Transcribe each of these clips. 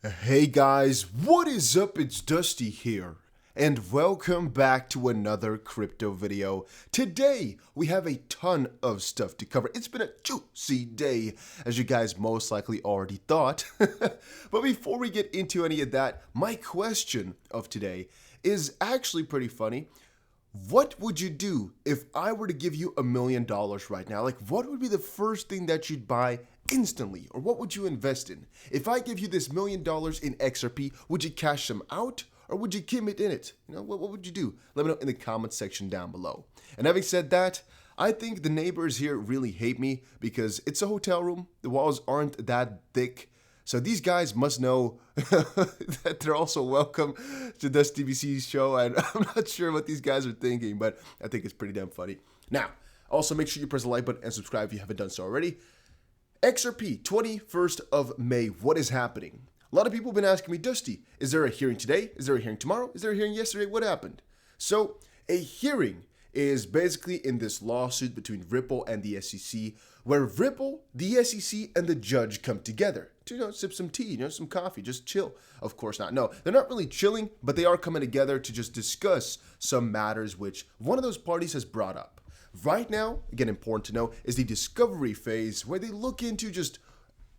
Hey guys, what is up? It's Dusty here, and welcome back to another crypto video. Today, we have a ton of stuff to cover. It's been a juicy day, as you guys most likely already thought. But before we get into any of that, my question of today is actually pretty funny. What would you do if I were to give you $1 million right now? Like, what would be the first thing that you'd buy instantly? Or what would you invest in? If I give you this $1 million in XRP, would you cash them out? Or would you keep it in it? What would you do? Let me know in the comments section down below. And having said that, I think the neighbors here really hate me because it's a hotel room. The walls aren't that thick. So these guys must know that they're also welcome to Dusty TVC's show. And I'm not sure what these guys are thinking, but I think it's pretty damn funny. Now, also make sure you press the like button and subscribe if you haven't done so already. XRP, 21st of May, what is happening? A lot of people have been asking me, Dusty, is there a hearing today? Is there a hearing tomorrow? Is there a hearing yesterday? What happened? So a hearing is basically in this lawsuit between Ripple and the SEC, where Ripple, the SEC, and the judge come together to sip some tea, some coffee, just chill. Of course not. No, they're not really chilling, but they are coming together to just discuss some matters which one of those parties has brought up. Right now, again, important to know, is the discovery phase where they look into just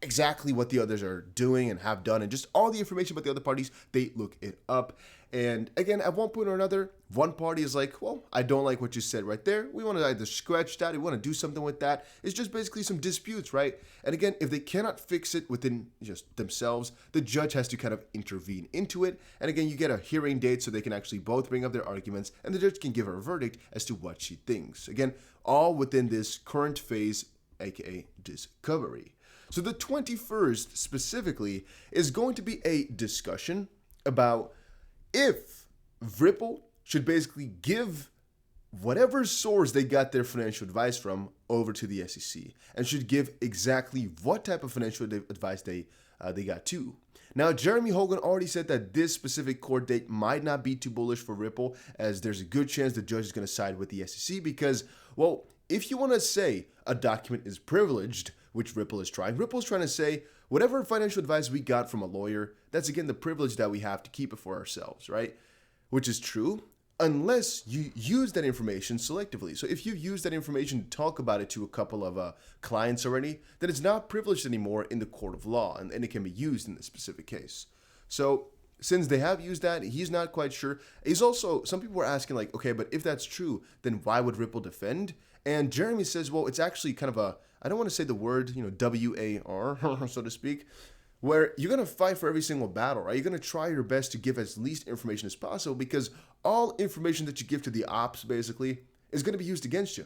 exactly what the others are doing and have done and just all the information about the other parties, they look it up. And again, at one point or another, one party is like, well, I don't like what you said right there. We want to either scratch that, we want to do something with that. It's just basically some disputes, right? And again, if they cannot fix it within just themselves, the judge has to kind of intervene into it. And again, you get a hearing date so they can actually both bring up their arguments and the judge can give her a verdict as to what she thinks. Again, all within this current phase, aka discovery. So the 21st specifically is going to be a discussion about if Ripple should basically give whatever source they got their financial advice from over to the SEC and should give exactly what type of financial advice they got too. Now, Jeremy Hogan already said that this specific court date might not be too bullish for Ripple, as there's a good chance the judge is going to side with the SEC because, well, if you want to say a document is privileged, which Ripple is trying to say whatever financial advice we got from a lawyer, that's again the privilege that we have to keep it for ourselves, right? Which is true unless you use that information selectively. So if you use that information to talk about it to a couple of clients already, then it's not privileged anymore in the court of law, and it can be used in this specific case. So since they have used that, he's not quite sure. He's also, some people were asking like, okay, but if that's true, then why would Ripple defend? And Jeremy says, well, it's actually kind of a, I don't want to say the word, WAR, so to speak, where you're going to fight for every single battle, right? You're going to try your best to give as least information as possible because all information that you give to the ops basically is going to be used against you.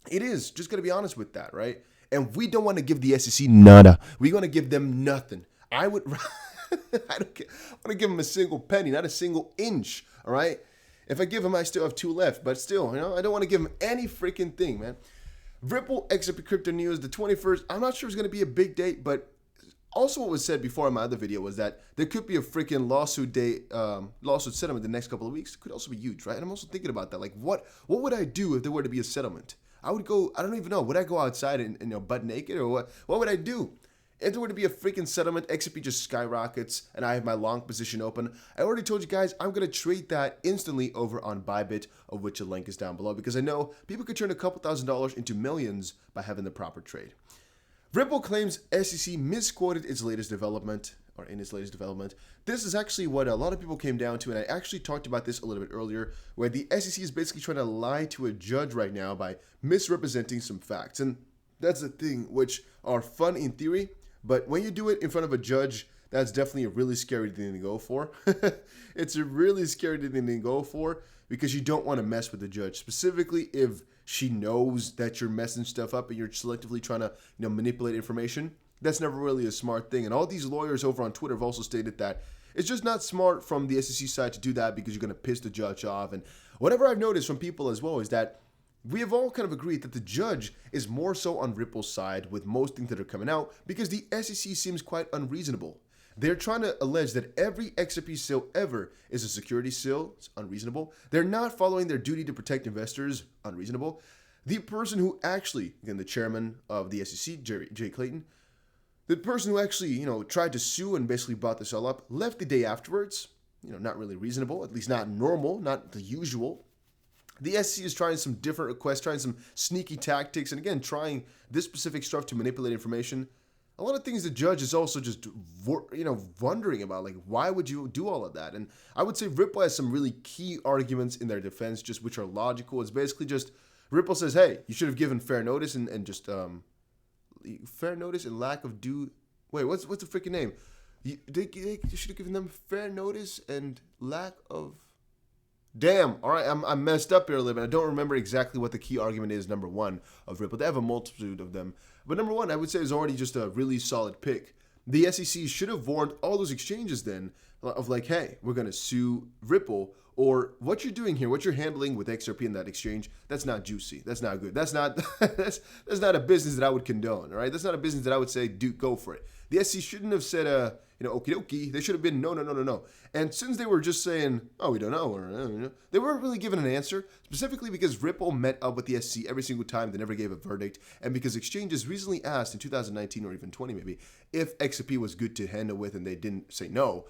It is, just going to be honest with that, right? And we don't want to give the SEC nada. We're going to give them nothing. I would, I want to give them a single penny, not a single inch, all right? If I give them, I still have two left, but still, I don't want to give them any freaking thing, man. Ripple XRP crypto news, the 21st. I'm not sure it's going to be a big date, but also what was said before in my other video was that there could be a freaking lawsuit settlement the next couple of weeks. It could also be huge, right? And I'm also thinking about that. Like, what would I do if there were to be a settlement? I would go, I don't even know. Would I go outside and butt naked or what? What would I do? If there were to be a freaking settlement, XRP just skyrockets, and I have my long position open. I already told you guys I'm going to trade that instantly over on BITRUE, of which a link is down below, because I know people could turn a couple $1,000s into millions by having the proper trade. Ripple claims SEC misquoted its latest development, or in its latest development. This is actually what a lot of people came down to, and I actually talked about this a little bit earlier, where the SEC is basically trying to lie to a judge right now by misrepresenting some facts. And that's the thing, which are fun in theory, but when you do it in front of a judge, that's definitely a really scary thing to go for. It's a really scary thing to go for because you don't want to mess with the judge, specifically if she knows that you're messing stuff up and you're selectively trying to manipulate information. That's never really a smart thing. And all these lawyers over on Twitter have also stated that it's just not smart from the SEC side to do that because you're going to piss the judge off. And whatever I've noticed from people as well is that we have all kind of agreed that the judge is more so on Ripple's side with most things that are coming out because the SEC seems quite unreasonable. They're trying to allege that every XRP sale ever is a security sale. It's unreasonable. They're not following their duty to protect investors. Unreasonable. The person who actually, again, the chairman of the SEC, Jay Clayton, The person who actually, tried to sue and basically brought this all up left the day afterwards. Not really reasonable, at least not normal, not the usual. The SEC is trying some different requests, trying some sneaky tactics, and again, trying this specific stuff to manipulate information. A lot of things the judge is also just, wondering about, like, why would you do all of that? And I would say Ripple has some really key arguments in their defense, just which are logical. It's basically just, Ripple says, hey, you should have given fair notice and just, fair notice and lack of due, wait, what's the freaking name? They should have given them fair notice and lack of, damn, all right, I'm messed up here a little bit. I don't remember exactly what the key argument is, number one, of Ripple. They have a multitude of them. But number one, I would say, is already just a really solid pick. The SEC should have warned all those exchanges then of like, hey, we're going to sue Ripple, or what you're doing here, what you're handling with XRP in that exchange, that's not juicy. That's not good. That's not that's not a business that I would condone, all right? That's not a business that I would say, dude, go for it. The SEC shouldn't have said, okie dokie. They should have been, no. And since they were just saying, oh, we don't know, or they weren't really given an answer, specifically because Ripple met up with the SEC every single time. They never gave a verdict. And because exchanges recently asked in 2019 or even 20 maybe, if XRP was good to handle with and they didn't say no,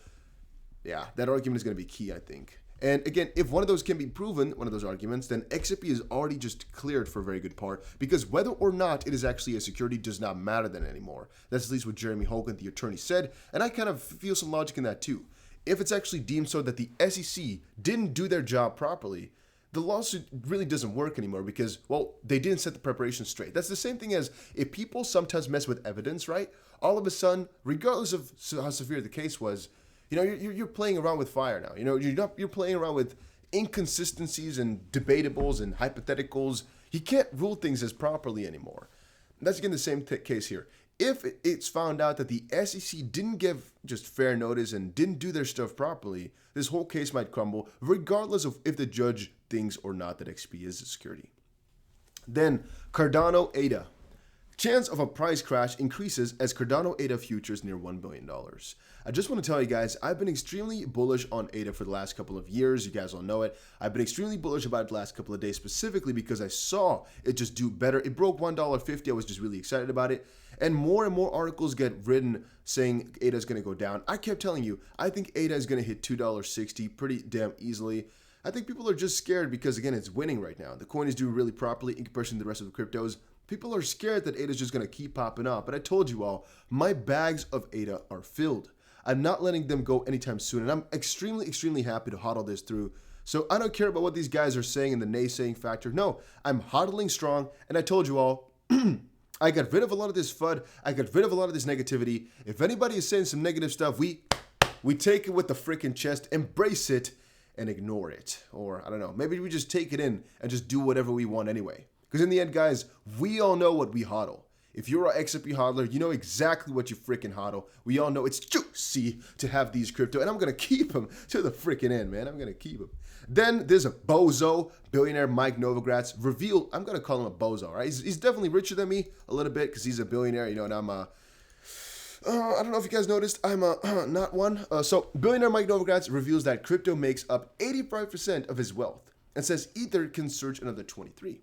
yeah, that argument is going to be key, I think. And again, if one of those can be proven, one of those arguments, then XRP is already just cleared for a very good part, because whether or not it is actually a security does not matter then anymore. That's at least what Jeremy Hogan, the attorney, said, and I kind of feel some logic in that too. If it's actually deemed so that the SEC didn't do their job properly, the lawsuit really doesn't work anymore because, well, they didn't set the preparation straight. That's the same thing as if people sometimes mess with evidence, right? All of a sudden, regardless of how severe the case was, you're playing around with fire now. You're playing around with inconsistencies and debatables and hypotheticals. You can't rule things as properly anymore. That's again the same case here. If it's found out that the SEC didn't give just fair notice and didn't do their stuff properly, this whole case might crumble, regardless of if the judge thinks or not that XP is a security. Then Cardano ADA. Chance of a price crash increases as Cardano ADA futures near $1 billion. I just want to tell you guys, I've been extremely bullish on ADA for the last couple of years. You guys all know it. I've been extremely bullish about it the last couple of days, specifically because I saw it just do better. It broke $1.50. I was just really excited about it. And more articles get written saying ADA is going to go down. I kept telling you, I think ADA is going to hit $2.60 pretty damn easily. I think people are just scared because, again, it's winning right now. The coin is doing really properly in comparison to the rest of the cryptos. People are scared that ADA is just going to keep popping up. But I told you all, my bags of ADA are filled. I'm not letting them go anytime soon. And I'm extremely happy to hodl this through. So I don't care about what these guys are saying in the naysaying factor. No, I'm hodling strong. And I told you all, I got rid of a lot of this FUD. I got rid of a lot of this negativity. If anybody is saying some negative stuff, we take it with the freaking chest, embrace it, and ignore it. Or, I don't know, maybe we just take it in and just do whatever we want anyway. Because in the end, guys, we all know what we hodl. If you're an XRP hodler, you know exactly what you freaking hodl. We all know it's juicy to have these crypto, and I'm going to keep them to the freaking end, man. I'm going to keep them. Then there's a bozo, billionaire Mike Novogratz, revealed, I'm going to call him a bozo, all right? He's definitely richer than me a little bit because he's a billionaire, and I'm I don't know if you guys noticed, I'm not one. So billionaire Mike Novogratz reveals that crypto makes up 85% of his wealth and says Ether can surge another 23%.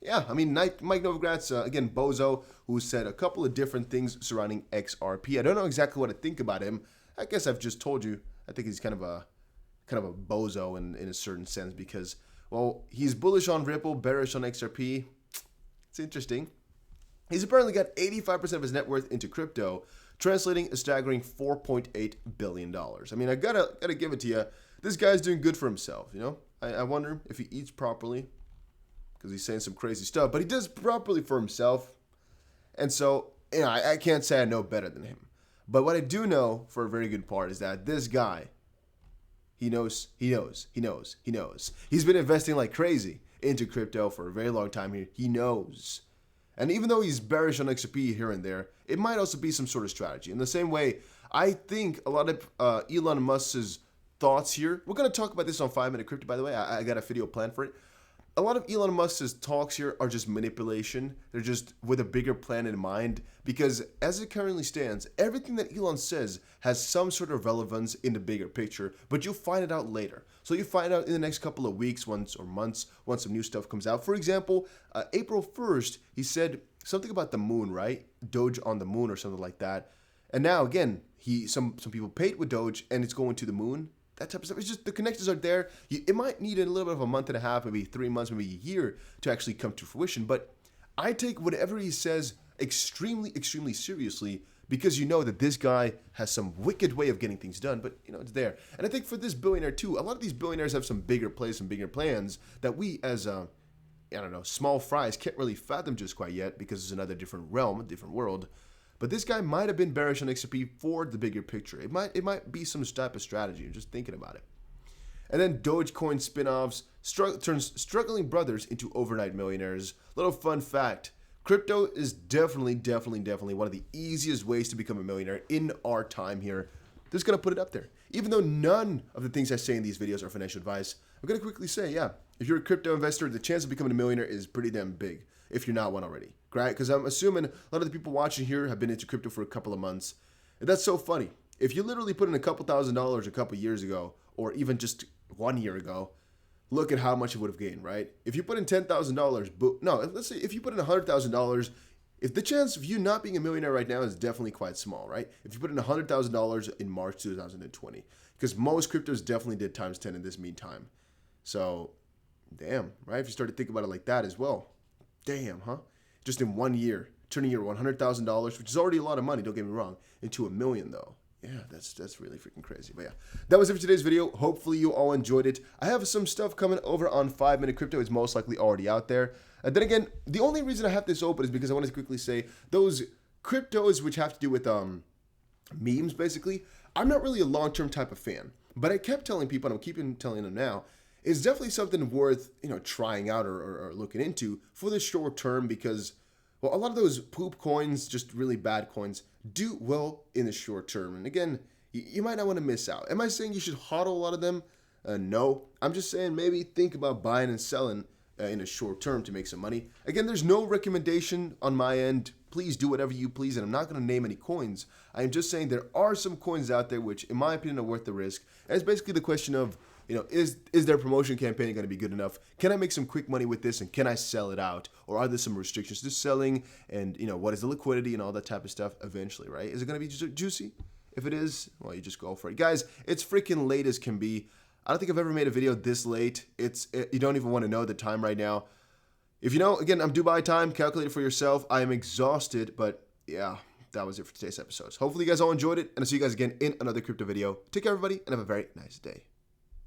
Yeah, I mean, Mike Novogratz, again, bozo, who said a couple of different things surrounding XRP. I don't know exactly what to think about him. I guess I've just told you. I think he's kind of a bozo in a certain sense because, well, he's bullish on Ripple, bearish on XRP. It's interesting. He's apparently got 85% of his net worth into crypto, translating a staggering $4.8 billion. I mean, I gotta give it to you. This guy's doing good for himself, I wonder if he eats properly, because he's saying some crazy stuff, but he does properly for himself. And so, I can't say I know better than him. But what I do know for a very good part is that this guy, he knows. He's been investing like crazy into crypto for a very long time here. He knows. And even though he's bearish on XRP here and there, it might also be some sort of strategy. In the same way, I think a lot of Elon Musk's thoughts here, we're going to talk about this on 5 Minute Crypto, by the way. I got a video planned for it. A lot of Elon Musk's talks here are just manipulation. They're just with a bigger plan in mind because as it currently stands, everything that Elon says has some sort of relevance in the bigger picture, but you'll find it out later. So you find out in the next couple of weeks or months once some new stuff comes out. For example, April 1st, he said something about the moon, right? Doge on the moon or something like that. And now again, some people paid with Doge and it's going to the moon. That type of stuff. It's just the connections are there. It might need a little bit of a month and a half, maybe 3 months, maybe a year to actually come to fruition. But I take whatever he says extremely, extremely seriously, because you know that this guy has some wicked way of getting things done, but you know, it's there. And I think for this billionaire too, a lot of these billionaires have some bigger plays, some bigger plans that we as I don't know, small fries can't really fathom just quite yet, because it's another different realm, a different world. But this guy might have been bearish on XRP for the bigger picture. It might be some type of strategy. I'm just thinking about it. And then Dogecoin spin-offs turns struggling brothers into overnight millionaires. Little fun fact. Crypto is definitely one of the easiest ways to become a millionaire in our time here. Just going to put it up there. Even though none of the things I say in these videos are financial advice, I'm going to quickly say, yeah, if you're a crypto investor, the chance of becoming a millionaire is pretty damn big if you're not one already, right? Because I'm assuming a lot of the people watching here have been into crypto for a couple of months. And that's so funny. If you literally put in a couple $1,000s a couple years ago, or even just 1 year ago, look at how much it would have gained, right? If you put in $10,000, let's say if you put in $100,000, if the chance of you not being a millionaire right now is definitely quite small, right? If you put in $100,000 in March 2020, because most cryptos definitely did times 10 in this meantime. So, damn, right? If you start to think about it like that as well, damn, huh? Just in 1 year, turning your $100,000, which is already a lot of money, don't get me wrong, into $1 million though. Yeah, that's really freaking crazy. But yeah, that was it for today's video. Hopefully you all enjoyed it. I have some stuff coming over on 5 Minute Crypto. It's most likely already out there. And then again, the only reason I have this open is because I wanted to quickly say those cryptos which have to do with memes, basically. I'm not really a long-term type of fan, but I kept telling people, and I'm keeping telling them now, it's definitely something worth, you know, trying out or looking into for the short term, because, well, a lot of those poop coins, just really bad coins, do well in the short term. And again, you might not want to miss out. Am I saying you should hodl a lot of them? No. I'm just saying maybe think about buying and selling in a short term to make some money. Again, there's no recommendation on my end. Please do whatever you please, and I'm not going to name any coins. I am just saying there are some coins out there which, in my opinion, are worth the risk. And it's basically the question of, you know, is their promotion campaign going to be good enough? Can I make some quick money with this, and can I sell it out? Or are there some restrictions to selling? And, you know, what is the liquidity and all that type of stuff eventually, right? Is it going to be juicy? If it is, well, you just go for it. Guys, it's freaking late as can be. I don't think I've ever made a video this late. You don't even want to know the time right now. If you know, again, I'm Dubai time. Calculate it for yourself. I am exhausted, but yeah, that was it for today's episodes. Hopefully you guys all enjoyed it, and I'll see you guys again in another crypto video. Take care, everybody, and have a very nice day.